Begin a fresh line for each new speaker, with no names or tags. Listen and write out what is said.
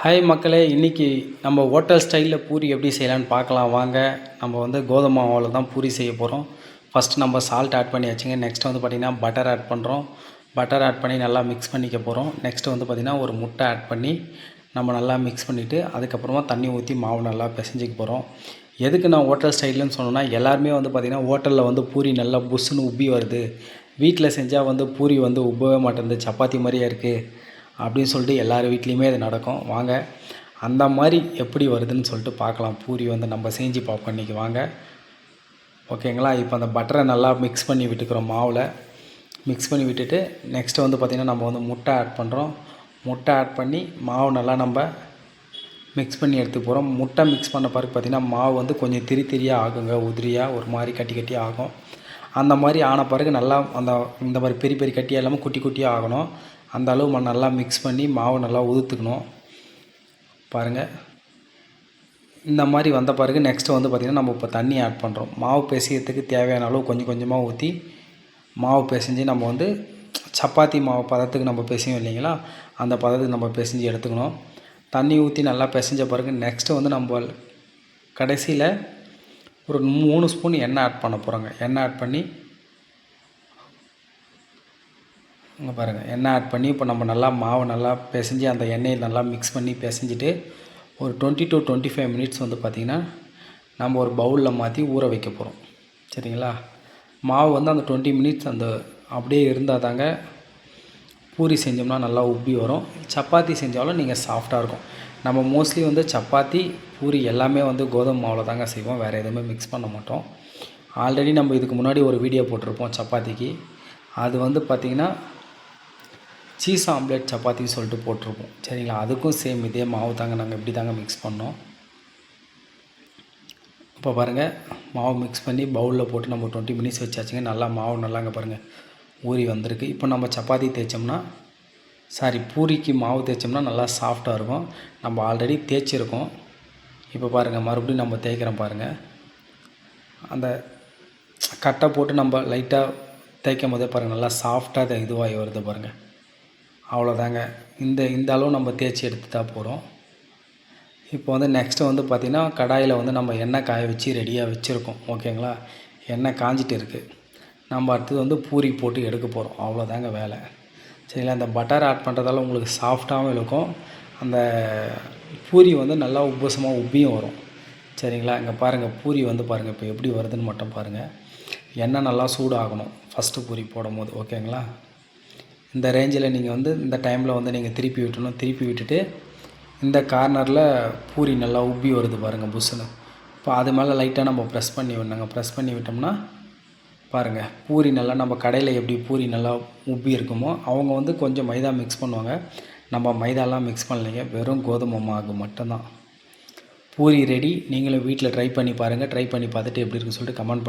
Hi மக்களே, இன்றைக்கி நம்ம ஹோட்டல் ஸ்டைலில் பூரி எப்படி செய்யலான்னு பார்க்கலாம் வாங்க. நம்ம வந்து கோதுமை மாவில் தான் பூரி செய்ய போகிறோம். ஃபஸ்ட்டு நம்ம சால்ட் ஆட் பண்ணி வச்சுங்க. நெக்ஸ்ட் வந்து பார்த்திங்கன்னா பட்டர் ஆட் பண்ணுறோம். பட்டர் ஆட் பண்ணி நல்லா மிக்ஸ் பண்ணிக்க போகிறோம். நெக்ஸ்ட்டு வந்து பார்த்திங்கன்னா ஒரு முட்டை ஆட் பண்ணி நம்ம நல்லா மிக்ஸ் பண்ணிவிட்டு அதுக்கப்புறமா தண்ணி ஊற்றி மாவு நல்லா பிசைஞ்சிக்க போகிறோம். எதுக்கு நான் ஹோட்டல் ஸ்டைலுன்னு சொன்னோன்னா, எல்லாருமே வந்து பார்த்திங்கன்னா ஹோட்டலில் வந்து பூரி நல்லா புஷ்ஷுன்னு உப்பி வருது, வீட்டில் செஞ்சால் வந்து பூரி வந்து உப்பவே மாட்டேங்குது, சப்பாத்தி மாதிரியே இருக்குது அப்படின்னு சொல்லிட்டு எல்லார் வீட்லேயுமே அது நடக்கும். வாங்க அந்த மாதிரி எப்படி வருதுன்னு சொல்லிட்டு பார்க்கலாம். பூரி வந்து நம்ம செஞ்சு பார்ப்போம் இன்றைக்கி வாங்க. ஓகேங்களா? இப்போ அந்த பட்டரை நல்லா மிக்ஸ் பண்ணி விட்டுக்கிறோம். மாவில் மிக்ஸ் பண்ணி விட்டுட்டு நெக்ஸ்ட்டு வந்து பார்த்திங்கன்னா நம்ம வந்து முட்டை ஆட் பண்ணுறோம். முட்டை ஆட் பண்ணி மாவு நல்லா நம்ம மிக்ஸ் பண்ணி எடுத்துக்க போகிறோம். முட்டை மிக்ஸ் பண்ண பிறகு பார்த்திங்கன்னா மாவு வந்து கொஞ்சம் திரி திரியாக ஆகுங்க, உதிரியாக ஒரு மாதிரி கட்டி கட்டியாக ஆகும். அந்த மாதிரி ஆன பிறகு நல்லா இந்த மாதிரி பெரிய பெரிய கட்டியாக இல்லாமல் குட்டி குட்டியாக ஆகணும். அந்த அளவு நல்லா மிக்ஸ் பண்ணி மாவு நல்லா உதுத்துக்கணும். பாருங்கள், இந்த மாதிரி வந்த பிறகு நெக்ஸ்ட்டு வந்து பார்த்திங்கன்னா நம்ம இப்போ தண்ணி ஆட் பண்ணுறோம். மாவு பிசையறதுக்கு தேவையான அளவு கொஞ்சம் கொஞ்சமாக ஊற்றி மாவு பிசைஞ்சு நம்ம வந்து சப்பாத்தி மாவு பதத்துக்கு நம்ம பிசையும் இல்லைங்களா, அந்த பதத்துக்கு நம்ம பிசைஞ்சு எடுத்துக்கணும். தண்ணி ஊற்றி நல்லா பிசைஞ்ச பிறகு நெக்ஸ்ட்டு வந்து நம்ம கடைசியில் ஒரு 3 ஸ்பூன் எண்ணெய் ஆட் பண்ண போகிறோங்க. எண்ணெய் ஆட் பண்ணி இங்கே பாருங்கள், எண்ணெய் ஆட் பண்ணி இப்போ நம்ம நல்லா மாவு நல்லா பிசைஞ்சு அந்த எண்ணெயை நல்லா மிக்ஸ் பண்ணி பிசைஞ்சிட்டு ஒரு 20 to 25 மினிட்ஸ் வந்து பார்த்திங்கன்னா நம்ம ஒரு பவுலில் மாற்றி ஊற வைக்க போகிறோம். சரிங்களா? மாவு வந்து அந்த 20 மினிட்ஸ் அந்த அப்படியே இருந்தால் தாங்க பூரி செஞ்சோம்னா நல்லா உப்பி வரும். சப்பாத்தி செஞ்சாலும் நீங்கள் சாஃப்டாக இருக்கும். நம்ம மோஸ்ட்லி வந்து சப்பாத்தி பூரி எல்லாமே வந்து கோதுமை மாவில் தாங்க செய்வோம், வேறு எதுவுமே மிக்ஸ் பண்ண மாட்டோம். ஆல்ரெடி நம்ம இதுக்கு முன்னாடி ஒரு வீடியோ போட்டிருப்போம் சப்பாத்திக்கு. அது வந்து பார்த்திங்கன்னா சீஸ் ஆம்லேட் சப்பாத்தின்னு சொல்லிட்டு போட்டிருப்போம். சரிங்களா? அதுக்கும் சேம் இதே மாவு தாங்க நாங்கள் இப்படி தாங்க மிக்ஸ் பண்ணோம். இப்போ பாருங்கள், மாவு மிக்ஸ் பண்ணி பவுலில் போட்டு நம்ம 20 மினிட்ஸ் வச்சாச்சுங்க. நல்லா மாவு நல்லாங்க பாருங்கள் ஊறி வந்திருக்கு. இப்போ நம்ம சப்பாத்தி தேய்ச்சோம்னா பூரிக்கு மாவு தேய்ச்சோம்னா நல்லா சாஃப்டாக இருக்கும். நம்ம ஆல்ரெடி தேய்ச்சிருக்கோம். இப்போ பாருங்கள், மறுபடியும் நம்ம தேய்க்கிறோம் பாருங்கள். அந்த கட்டை போட்டு நம்ம லைட்டாக தேய்க்கும் போதே பாருங்கள் நல்லா சாஃப்டாக இதுவாகி வருது பாருங்கள். அவ்வளோதாங்க. இந்த அளவு நம்ம தேய்ச்சி எடுத்துட்டா போகிறோம். இப்போ வந்து நெக்ஸ்ட்டு வந்து பார்த்திங்கன்னா கடாயில் வந்து நம்ம எண்ணெய் காய வச்சு ரெடியாக வச்சுருக்கோம். ஓகேங்களா? எண்ணெய் காஞ்சிட்டு இருக்குது. நம்ம அடுத்தது வந்து பூரி போட்டு எடுக்க போகிறோம். அவ்வளோதாங்க வேலை. சரிங்களா? அந்த பட்டர் ஆட் பண்ணுறதால உங்களுக்கு சாஃப்டாகவும் இருக்கும். அந்த பூரி வந்து நல்லா உப்பசமாக உப்பியும் வரும். சரிங்களா? இங்கே பாருங்கள், பூரி வந்து பாருங்கள் இப்போ எப்படி வருதுன்னு மட்டும் பாருங்கள். எண்ணெய் நல்லா சூடாகணும் ஃபஸ்ட்டு பூரி போடும்போது. ஓகேங்களா? இந்த ரேஞ்சில் நீங்கள் வந்து இந்த டைமில் வந்து நீங்கள் திருப்பி விட்டணும். திருப்பி விட்டுட்டு இந்த கார்னரில் பூரி நல்லா உப்பி வருது பாருங்கள் புஷ்ஷுன்னு. இப்போ அது மேலே லைட்டாக நம்ம ப்ரெஸ் பண்ணி விடணுங்க. ப்ரெஸ் பண்ணி விட்டோம்னா பாருங்கள் பூரி நல்லா, நம்ம கடையில் எப்படி பூரி நல்லா உப்பி இருக்குமோ அவங்க வந்து கொஞ்சம் மைதா மிக்ஸ் பண்ணுவாங்க. நம்ம மைதாலாம் மிக்ஸ் பண்ணலைங்க, வெறும் கோதுமை மாவு மட்டும்தான். பூரி ரெடி. நீங்களும் வீட்டில் ட்ரை பண்ணி பாருங்கள். ட்ரை பண்ணி பார்த்துட்டு எப்படி இருக்குன்னு சொல்லிட்டு கமெண்ட்